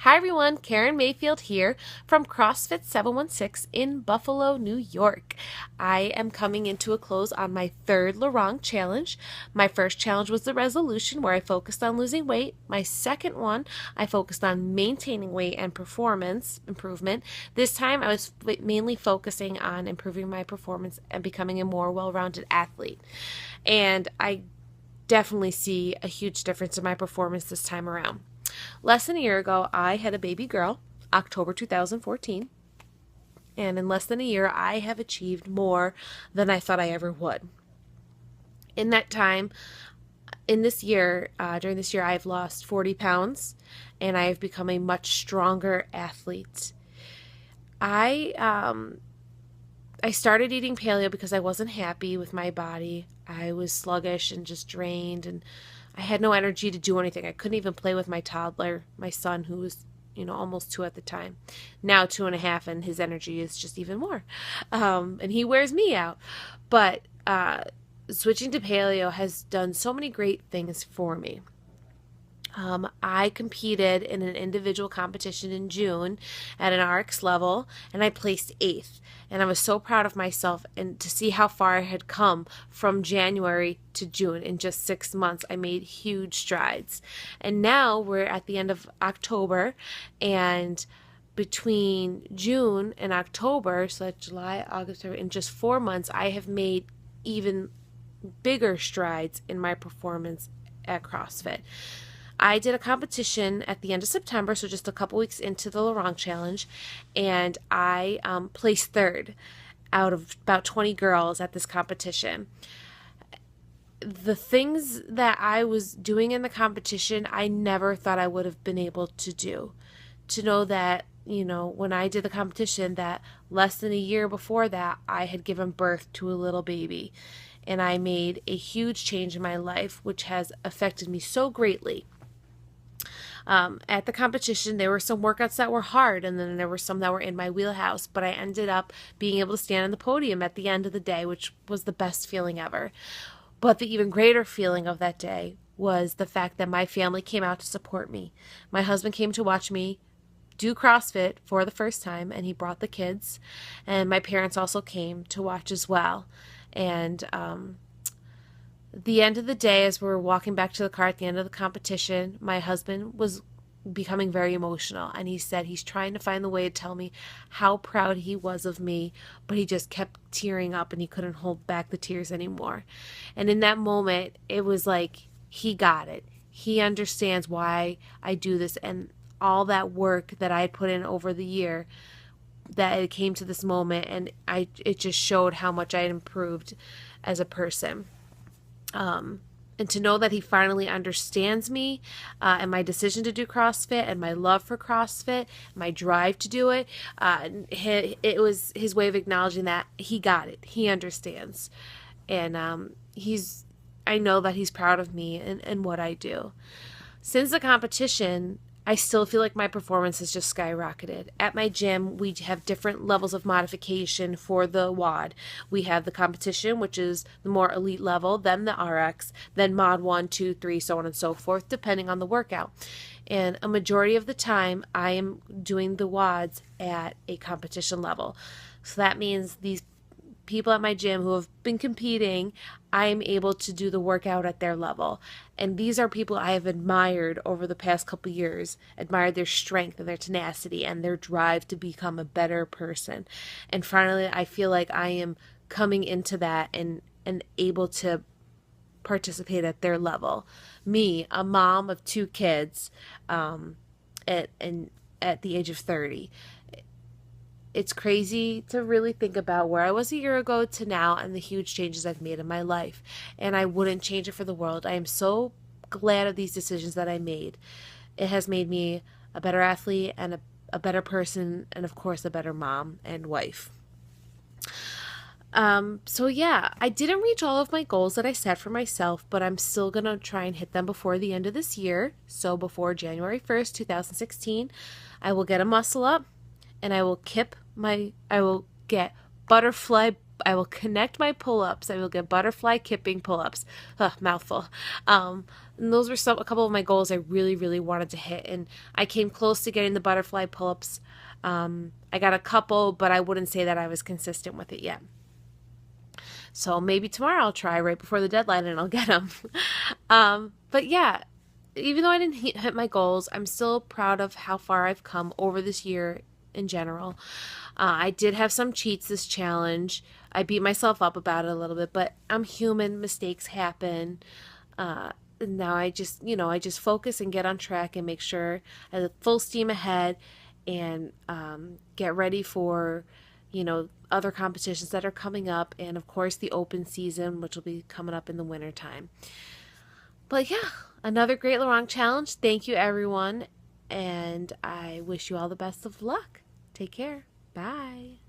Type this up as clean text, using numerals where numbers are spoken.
Hi everyone, Karen Mayfield here from CrossFit 716 in Buffalo, New York. I am coming into a close on my third Lurong challenge. My first challenge was the resolution where I focused on losing weight. My second one, I focused on maintaining weight and performance improvement. This time I was mainly focusing on improving my performance and becoming a more well-rounded athlete. And I definitely see a huge difference in my performance this time around. Less than a year ago, I had a baby girl, October 2014, and in less than a year, I have achieved more than I thought I ever would. In that time, during this year, I've lost 40 pounds, and I have become a much stronger athlete. I started eating paleo because I wasn't happy with my body. I was sluggish and just drained, and I had no energy to do anything. I couldn't even play with my toddler, my son, who was, almost 2 at the time. Now 2.5, and his energy is just even more. And he wears me out. But switching to paleo has done so many great things for me. I competed in an individual competition in June at an RX level, and I placed 8th. And I was so proud of myself, and to see how far I had come from January to June in just 6 months, I made huge strides. And now we're at the end of October, and between June and October, so that's July, August, in just 4 months, I have made even bigger strides in my performance at CrossFit. I did a competition at the end of September, so just a couple weeks into the Lurong challenge, and I placed 3rd out of about 20 girls at this competition. The things that I was doing in the competition, I never thought I would have been able to do. To know that, when I did the competition, that less than a year before that, I had given birth to a little baby, and I made a huge change in my life, which has affected me so greatly. At the competition, there were some workouts that were hard, and then there were some that were in my wheelhouse, but I ended up being able to stand on the podium at the end of the day, which was the best feeling ever. But the even greater feeling of that day was the fact that my family came out to support me. My husband came to watch me do CrossFit for the first time, and he brought the kids, and my parents also came to watch as well. And the end of the day, as we were walking back to the car at the end of the competition, my husband was becoming very emotional, and he said he's trying to find the way to tell me how proud he was of me, but he just kept tearing up and he couldn't hold back the tears anymore. And in that moment, it was like he got it. He understands why I do this, and all that work that I had put in over the year, that it came to this moment, and it just showed how much I had improved as a person. And to know that he finally understands me and my decision to do CrossFit and my love for CrossFit, my drive to do it, it was his way of acknowledging that he got it. He understands. And I know that he's proud of me and what I do. Since the competition, I still feel like my performance has just skyrocketed. At my gym, we have different levels of modification for the WOD. We have the competition, which is the more elite level, then the RX, then mod 1, 2, 3, so on and so forth, depending on the workout. And a majority of the time, I am doing the WODs at a competition level. So that means these people at my gym who have been competing, I am able to do the workout at their level. And these are people I have admired over the past couple years, admired their strength and their tenacity and their drive to become a better person. And finally, I feel like I am coming into that and able to participate at their level. Me, a mom of 2 kids, at the age of 30. It's crazy to really think about where I was a year ago to now and the huge changes I've made in my life. And I wouldn't change it for the world. I am so glad of these decisions that I made. It has made me a better athlete and a better person, and of course a better mom and wife. So yeah, I didn't reach all of my goals that I set for myself, but I'm still going to try and hit them before the end of this year. So before January 1st, 2016, I will get a muscle up, and I will get butterfly I will connect my pull-ups. I will get butterfly kipping pull-ups. Ugh, mouthful. And those were a couple of my goals I really, really wanted to hit. And I came close to getting the butterfly pull-ups. I got a couple, but I wouldn't say that I was consistent with it yet. So maybe tomorrow I'll try right before the deadline and I'll get them. But yeah, even though I didn't hit my goals, I'm still proud of how far I've come over this year in general. I did have some cheats this challenge. I beat myself up about it a little bit, but I'm human. Mistakes happen. Now I just focus and get on track and make sure I have full steam ahead and get ready for, other competitions that are coming up, and of course the open season, which will be coming up in the winter time. But yeah, another great Lurong challenge. Thank you, everyone, and I wish you all the best of luck. Take care. Bye.